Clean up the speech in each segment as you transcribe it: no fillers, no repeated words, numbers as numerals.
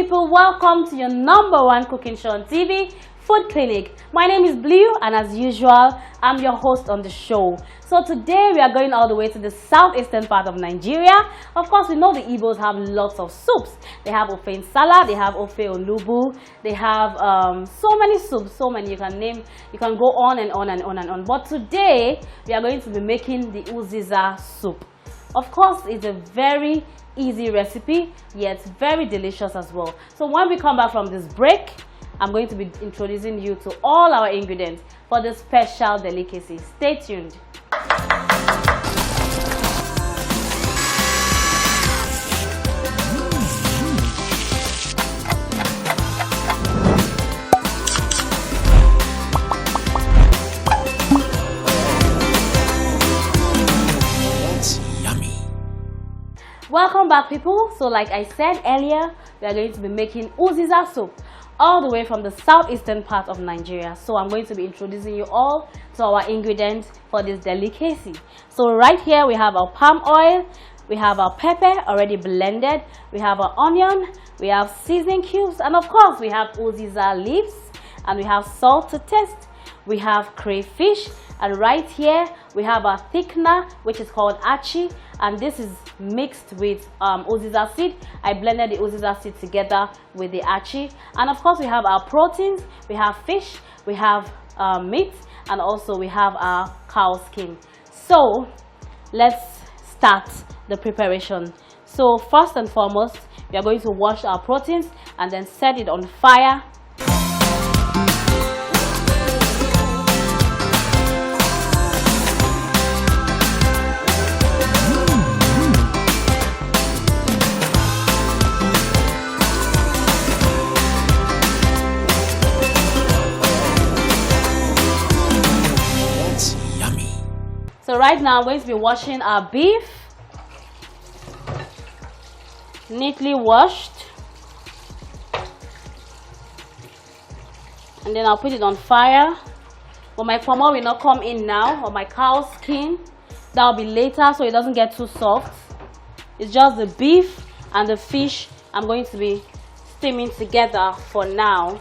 people, welcome to your #1 cooking show on TV, Food Clinic. My name is Blue and as usual, I'm your host on the show. So today we are going all the way to the southeastern part of Nigeria. Of course, we know the Igbos have lots of soups. They have ofe nsala, they have ofe olubu, they have so many soups, so many you can name. You can go on and on and on and on. But today we are going to be making the Uziza soup. Of course, it's a very easy recipe, yet very delicious as well. So when we come back from this break, I'm going to be introducing you to all our ingredients for this special delicacy. Stay tuned. Welcome back, people. So like I said earlier, we are going to be making Uziza soup all the way from the southeastern part of Nigeria. So I'm going to be introducing you all to our ingredients for this delicacy. So right here we have our palm oil, we have our pepper already blended, we have our onion, we have seasoning cubes, and of course we have Uziza leaves, and we have salt to taste, we have crayfish, and right here we have our thickener, which is called achi, and this is mixed with Uziza seed. I blended the Uziza seed together with the achi, and of course we have our proteins, we have fish, we have meat, and also we have our cow skin. So let's start the preparation. So first and foremost, we are going to wash our proteins and then set it on fire. So right now I'm going to be washing our beef, neatly washed, and then I'll put it on fire. But my pomo will not come in now, or my cow skin, that will be later so it doesn't get too soft. It's just the beef and the fish I'm going to be steaming together for now.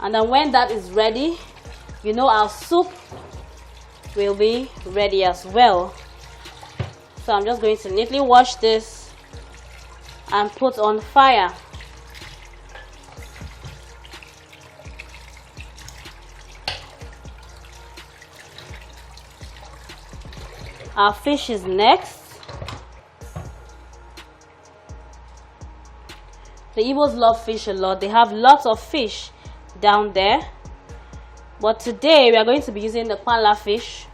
And then when that is ready, you know our soup will be ready as well. So I'm just going to neatly wash this and put on fire. Our fish is next. The Igbos love fish a lot. They have lots of fish down there. But today we are going to be using the kwanla fish.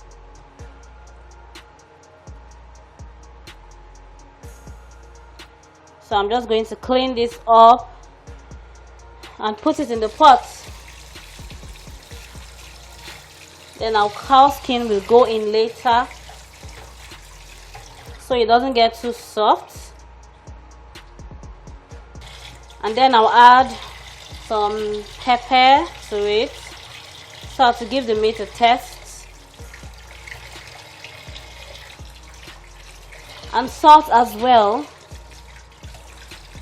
So I'm just going to clean this up and put it in the pot. Then our cow skin will go in later so it doesn't get too soft. And then I'll add some pepper to it, so to give the meat a taste, and salt as well,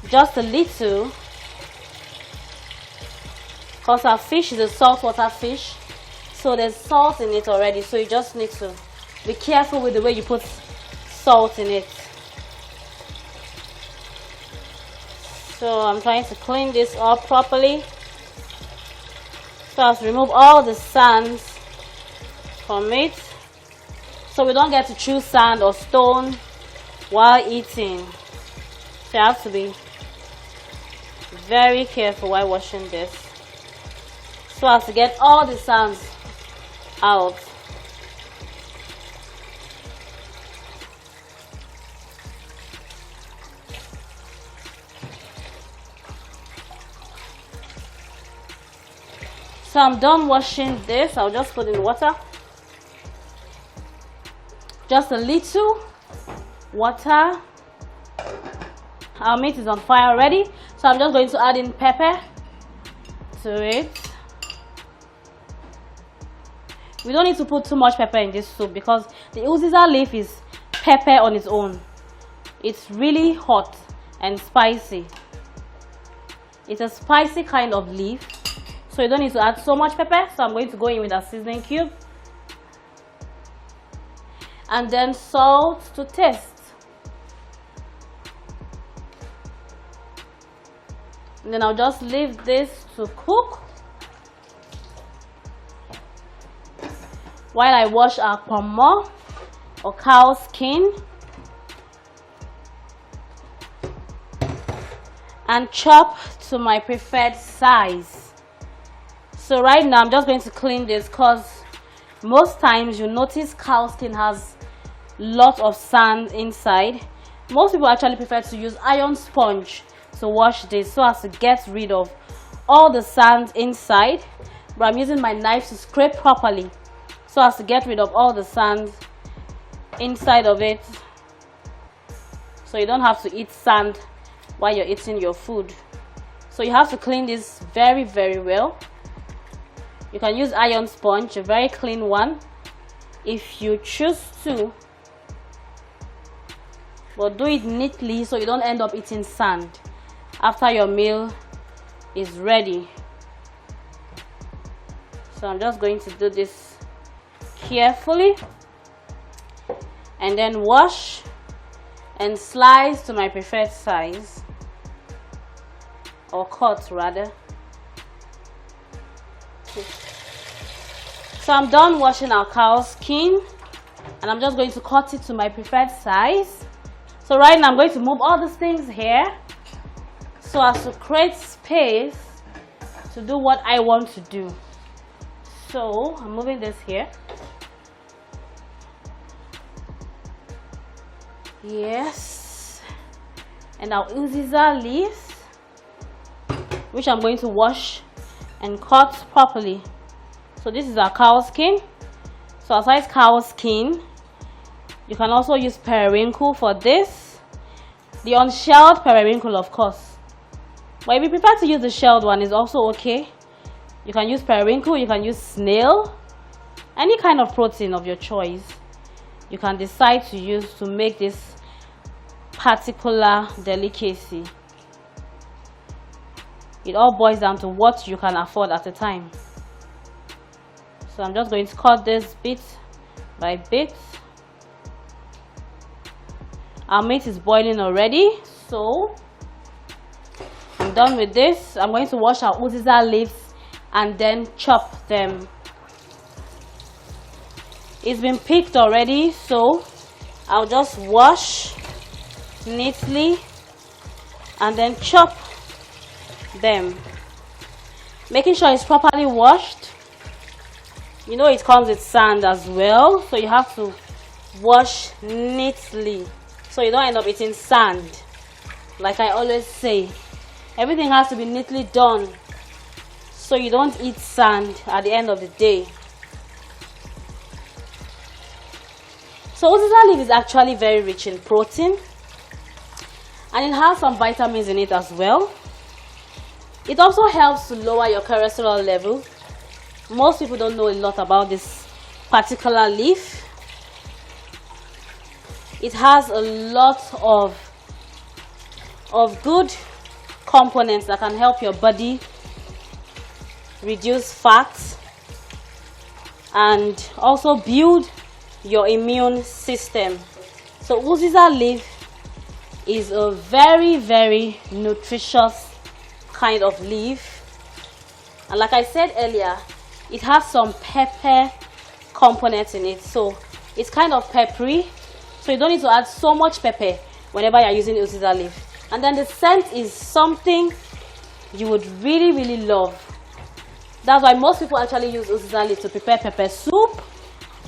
just a little, because our fish is a saltwater fish, so there's salt in it already, so you just need to be careful with the way you put salt in it. So I'm trying to clean this up properly, so as to remove all the sands from it, so we don't get to chew sand or stone while eating. So you have to be very careful while washing this, so as to get all the sands out. So I'm done washing this. I'll just put in water, just a little water. Our meat is on fire already, so I'm just going to add in pepper to it. We don't need to put too much pepper in this soup because the Uziza leaf is pepper on its own. It's really hot and spicy. It's a spicy kind of leaf, so you don't need to add so much pepper. So I'm going to go in with a seasoning cube, and then salt to taste. And then I'll just leave this to cook while I wash our pomo or cow skin and chop to my preferred size. So right now I'm just going to clean this because most times you notice cow skin has lot of sand inside. Most people actually prefer to use iron sponge to wash this so as to get rid of all the sand inside, but I'm using my knife to scrape properly so as to get rid of all the sand inside of it, so you don't have to eat sand while you're eating your food. So you have to clean this very, very well. You can use iron sponge, a very clean one, if you choose to, but do it neatly so you don't end up eating sand after your meal is ready. So I'm just going to do this carefully and then wash and slice to my preferred size, or cut rather. So I'm done washing our cow skin and I'm just going to cut it to my preferred size. So right now I'm going to move all these things here so as to create space to do what I want to do. So I'm moving this here. Yes. And our Uziza leaves, which I'm going to wash and cut properly. So this is our cow skin. So aside cow skin, you can also use periwinkle for this. The unshelled periwinkle, of course. But if you prefer to use the shelled one, is also okay. You can use periwinkle, you can use snail, any kind of protein of your choice. You can decide to use to make this particular delicacy. It all boils down to what you can afford at a time. So I'm just going to cut this bit by bit. Our meat is boiling already, so I'm done with this. I'm going to wash our Uziza leaves and then chop them. It's been picked already, so I'll just wash neatly and then chop them, making sure it's properly washed. You know it comes with sand as well, so you have to wash neatly so you don't end up eating sand. Like I always say, everything has to be neatly done so you don't eat sand at the end of the day. So Uziza leaf is actually very rich in protein and it has some vitamins in it as well. It also helps to lower your cholesterol level. Most people don't know a lot about this particular leaf. It has a lot of good components that can help your body reduce fat and also build your immune system. So Uziza leaf is a very, very nutritious kind of leaf, and like I said earlier, it has some pepper components in it, so it's kind of peppery, so you don't need to add so much pepper whenever you're using Uziza leaf. And then the scent is something you would really, really love. That's why most people actually use Uziza leaf to prepare pepper soup,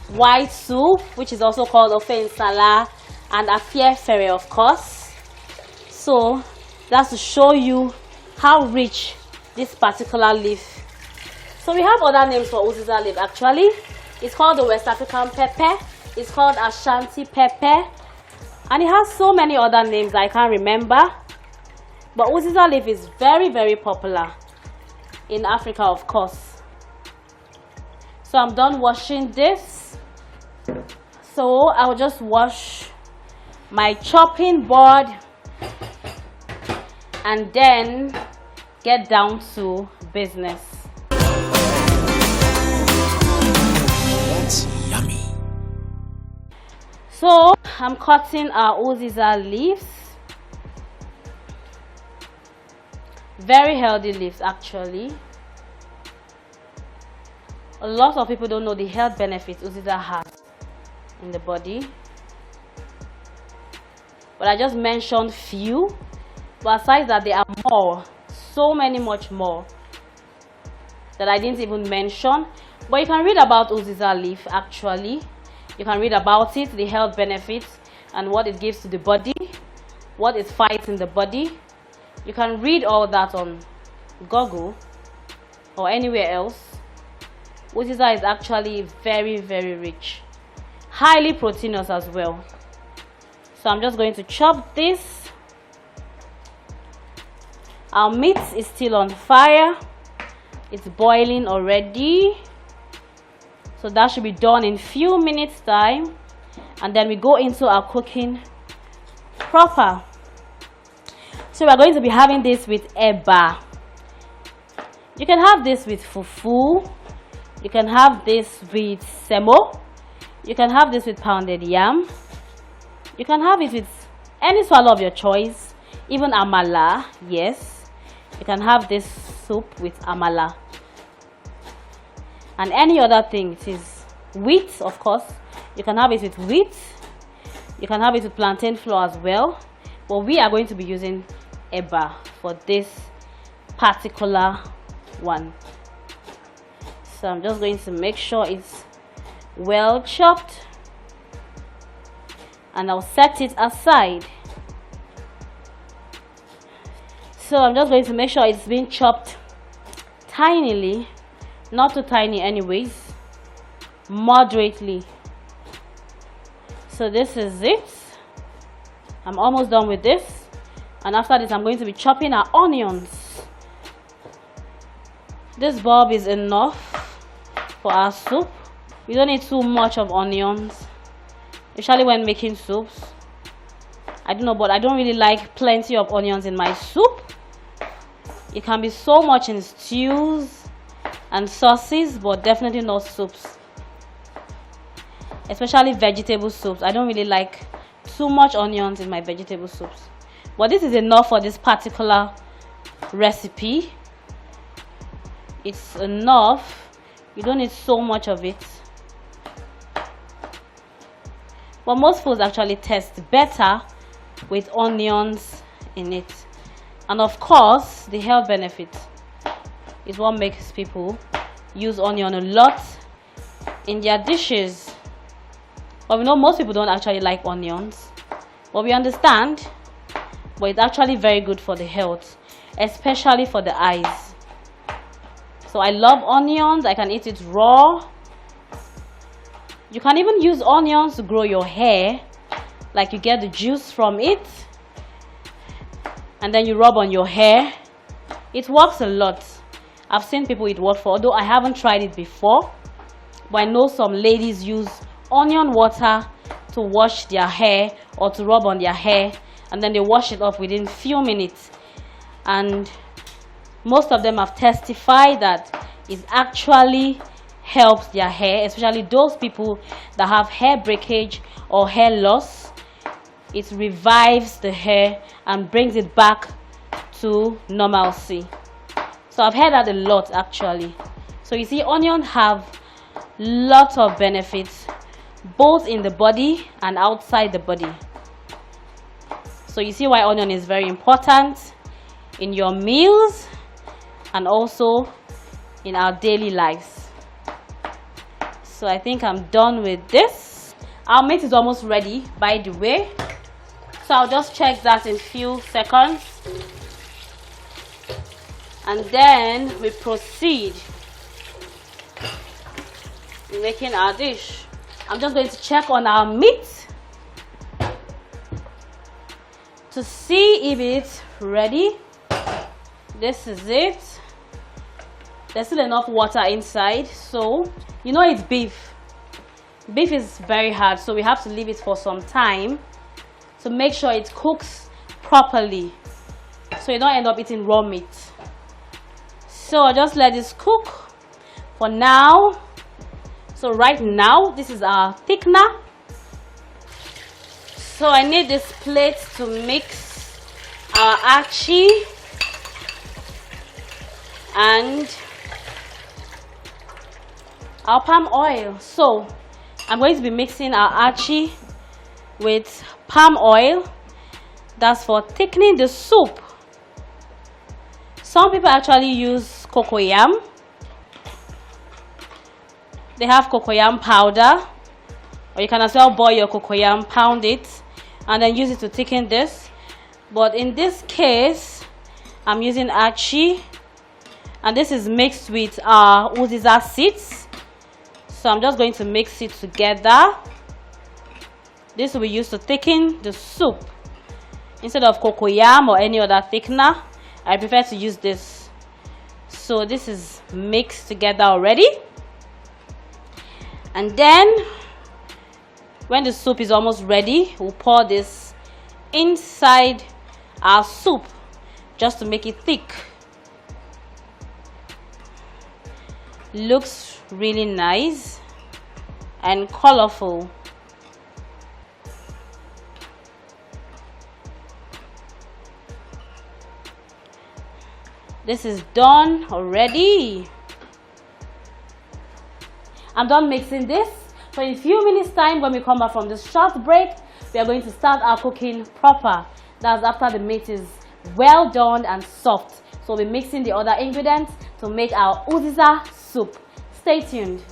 white soup, which is also called ofe nsala, and afiefere, of course. So that's to show you how rich this particular leaf. So we have other names for Uziza leaf actually. It's called the West African pepper, it's called Ashanti pepper, and it has so many other names I can't remember. But Uziza leaf is very, very popular in Africa, of course. So I'm done washing this. So I'll just wash my chopping board, and then get down to business. That's yummy. So I'm cutting our Uziza leaves. Very healthy leaves actually. A lot of people don't know the health benefits Uziza has in the body, but I just mentioned few, but aside that there are more, so many much more that I didn't even mention. But you can read about Uziza leaf actually. You can read about it, the health benefits and what it gives to the body, what it fights in the body. You can read all that on Google or anywhere else. Uziza is actually very, very rich, highly proteinous as well. So I'm just going to chop this. Our meat is still on fire. It's boiling already. So that should be done in few minutes time. And then we go into our cooking proper. So we're going to be having this with eba. You can have this with fufu. You can have this with semo. You can have this with pounded yam. You can have it with any swallow of your choice. Even amala, yes. You can have this soup with amala. And any other thing. It is wheat, of course. You can have it with wheat. You can have it with plantain flour as well. But we are going to be using eba for this particular one. So I'm just going to make sure it's well chopped, and I'll set it aside. So I'm just going to make sure it's been chopped tinily, not too tiny anyways, moderately. So this is it. I'm almost done with this, and after this I'm going to be chopping our onions. This bulb is enough for our soup. You don't need too much of onions, especially when making soups. I don't know, but I don't really like plenty of onions in my soup. It can be so much in stews and sauces, but definitely not soups, especially vegetable soups. I don't really like too much onions in my vegetable soups, but this is enough for this particular recipe. It's enough. You don't need so much of it. But most foods actually taste better with onions in it. And of course, the health benefit is what makes people use onion a lot in their dishes. But we know most people don't actually like onions. But we understand. But it's actually very good for the health, especially for the eyes. So I love onions. I can eat it raw. You can even use onions to grow your hair. Like you get the juice from it, and then you rub on your hair. It works a lot. I've seen people it work for, although I haven't tried it before. But I know some ladies use onion water to wash their hair or to rub on their hair, and then they wash it off within few minutes. And most of them have testified that it actually helps their hair, especially those people that have hair breakage or hair loss. It revives the hair and brings it back to normalcy. So I've heard that a lot actually. So you see, onions have lots of benefits both in the body and outside the body. So you see why onion is very important in your meals and also in our daily lives. So I think I'm done with this. Our meat is almost ready, by the way. So I'll just check that in few seconds. And then we proceed in making our dish. I'm just going to check on our meat to see if it's ready. This is it. There's still enough water inside, so you know it's beef. Beef is very hard, so we have to leave it for some time to make sure it cooks properly, so you don't end up eating raw meat. So I'll just let this cook for now. So right now, this is our thickener. So I need this plate to mix our achi and our palm oil. So I'm going to be mixing our achi with palm oil. That's for thickening the soup. Some people actually use cocoyam. They have cocoyam powder, or you can as well boil your cocoyam, pound it, and then use it to thicken this. But in this case, I'm using achi, and this is mixed with our Uziza seeds. So I'm just going to mix it together. This will be used to thicken the soup. Instead of cocoyam or any other thickener, I prefer to use this. So this is mixed together already. And then when the soup is almost ready, we'll pour this inside our soup just to make it thick. Looks really nice and colorful. This is done already. I'm done mixing this. So in a few minutes time, when we come back from this short break, we are going to start our cooking proper. That's after the meat is well done and soft. So we'll be mixing the other ingredients to make our Uziza soup. Stay tuned.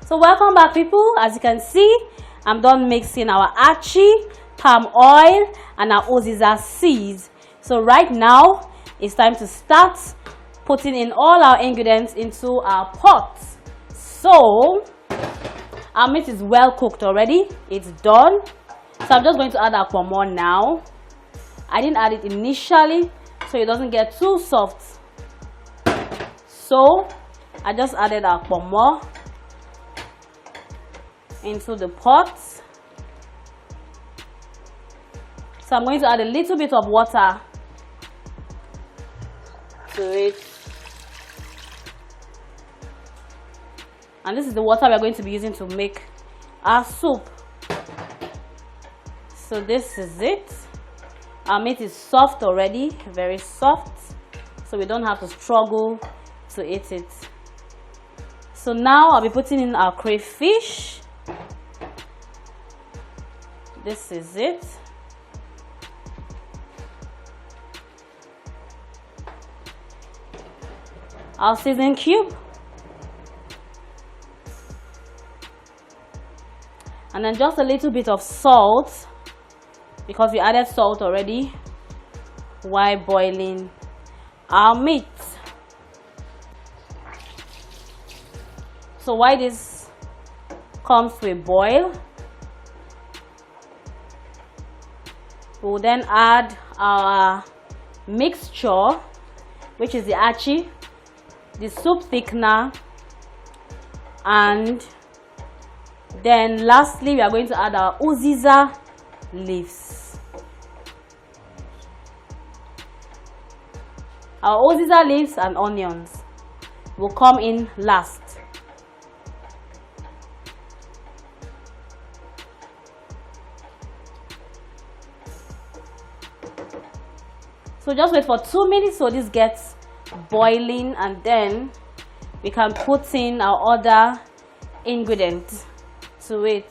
So welcome back, people. As you can see, I'm done mixing our achi, palm oil, and our Uziza seeds. So right now, it's time to start putting in all our ingredients into our pot. So our meat is well cooked already. It's done. So I'm just going to add our pomo now. I didn't add it initially, so it doesn't get too soft. So I just added our pomo into the pot. So I'm going to add a little bit of water to it, and this is the water we're going to be using to make our soup. So this is it. Our meat is soft already, very soft, so we don't have to struggle to eat it. So now I'll be putting in our crayfish. This is it. Our seasoning cube. And then just a little bit of salt, because we added salt already while boiling our meat. So while this comes to a boil, we'll then add our mixture, which is the achi, the soup thickener, and then lastly we are going to add our Uziza leaves. Our Uziza leaves and onions will come in last. So just wait for 2 minutes so this gets boiling, and then we can put in our other ingredients to it.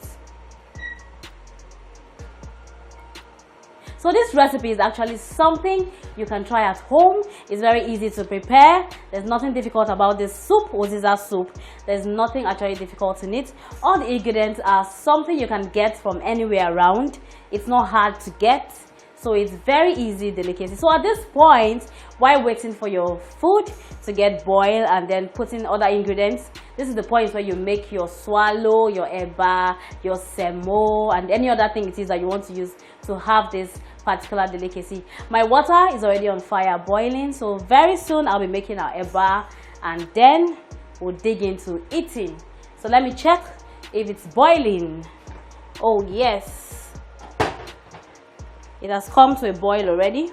So this recipe is actually something you can try at home. It's very easy to prepare. There's nothing difficult about this soup, Uziza soup. There's nothing actually difficult in it. All the ingredients are something you can get from anywhere around. It's not hard to get. So it's very easy delicacy. So at this point, while waiting for your food to get boiled and then putting other ingredients, this is the point where you make your swallow, your eba, your semo, and any other thing it is that you want to use to have this particular delicacy. My water is already on fire boiling, so very soon I'll be making our eba and then we'll dig into eating. So let me check if it's boiling. Oh yes, it has come to a boil already.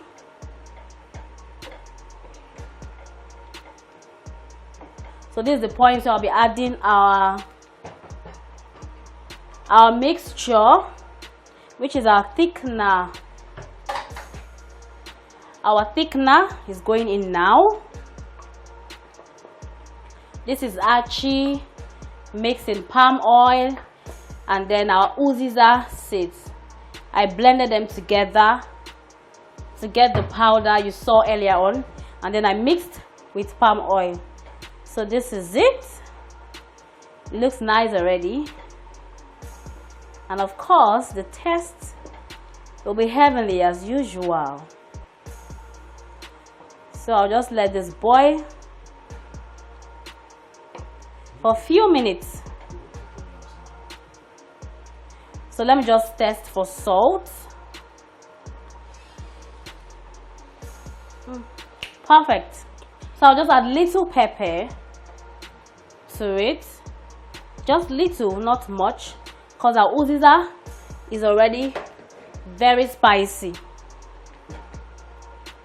So this is the point where I'll be adding our mixture, which is our thickener. Our thickener is going in now. This is achi mixed in palm oil and then our Uziza seeds. I blended them together to get the powder you saw earlier on, and then I mixed with palm oil. So this is it. It looks nice already, and of course the taste will be heavenly as usual. So I'll just let this boil for a few minutes. So let me just test for salt. Perfect. So I'll just add little pepper to it, just little, not much, because our Uziza is already very spicy.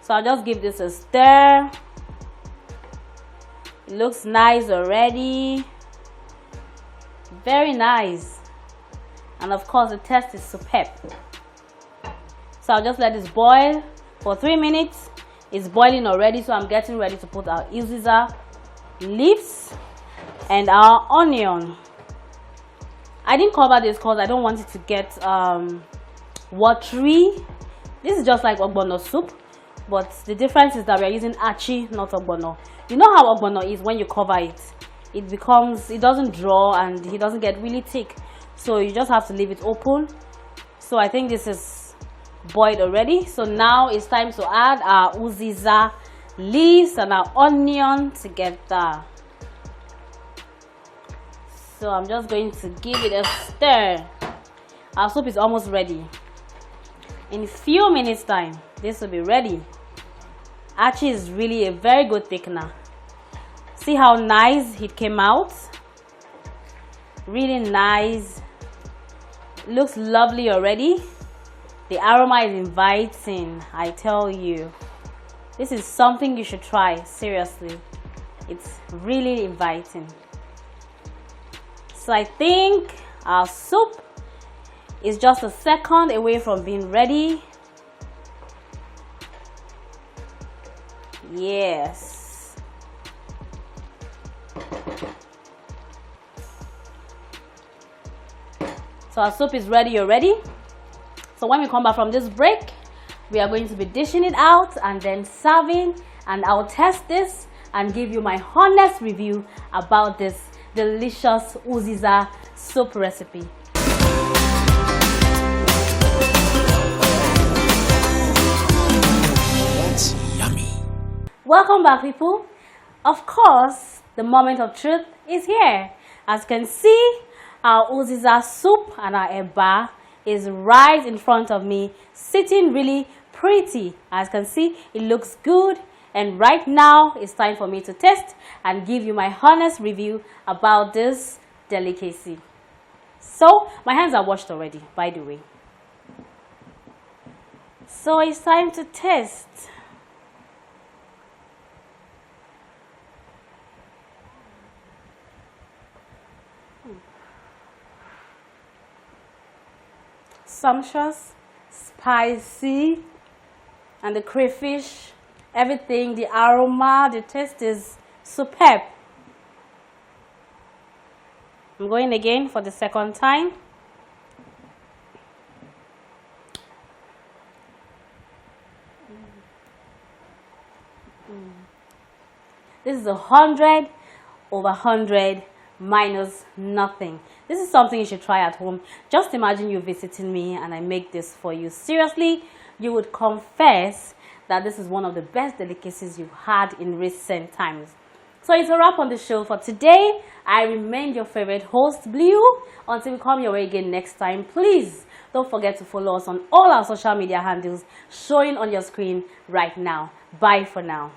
So I'll just give this a stir. It looks nice already, very nice, and of course the taste is superb. So I'll just let this boil for 3 minutes. It's boiling already, so I'm getting ready to put our Uziza leaves and our onion. I didn't cover this because I don't want it to get watery. This is just like ogbono soup, but the difference is that we are using achi, not ogbono. You know how ogbono is when you cover it, it doesn't draw and it doesn't get really thick, so you just have to leave it open. So I think this is boiled already. So now it's time to add our Uziza leaves and our onion together. So I'm just going to give it a stir. Our soup is almost ready. In a few minutes time, this will be ready. Achi is really a very good thickener. See how nice it came out? Really nice. Looks lovely already. The aroma is inviting, I tell you. This is something you should try, seriously. It's really inviting. So I think our soup is just a second away from being ready. Yes. So our soup is ready already. So when we come back from this break, we are going to be dishing it out and then serving, and I'll test this and give you my honest review about this delicious Uziza soup recipe. That's yummy. Welcome back, people. Of course, the moment of truth is here. As you can see, our Uziza soup and our eba is right in front of me, sitting really pretty. As you can see, it looks good, and right now it's time for me to test and give you my honest review about this delicacy. So my hands are washed already, by the way. So it's time to test. Sumptuous, spicy, and the crayfish, everything, the aroma, the taste is superb. I'm going again for the second time. This is 100 over 100 minus nothing. This is something you should try at home. Just imagine you visiting me and I make this for you. Seriously, you would confess that this is one of the best delicacies you've had in recent times. So it's a wrap on the show for today. I remain your favorite host, Blue. Until we come your way again next time, please don't forget to follow us on all our social media handles showing on your screen right now. Bye for now.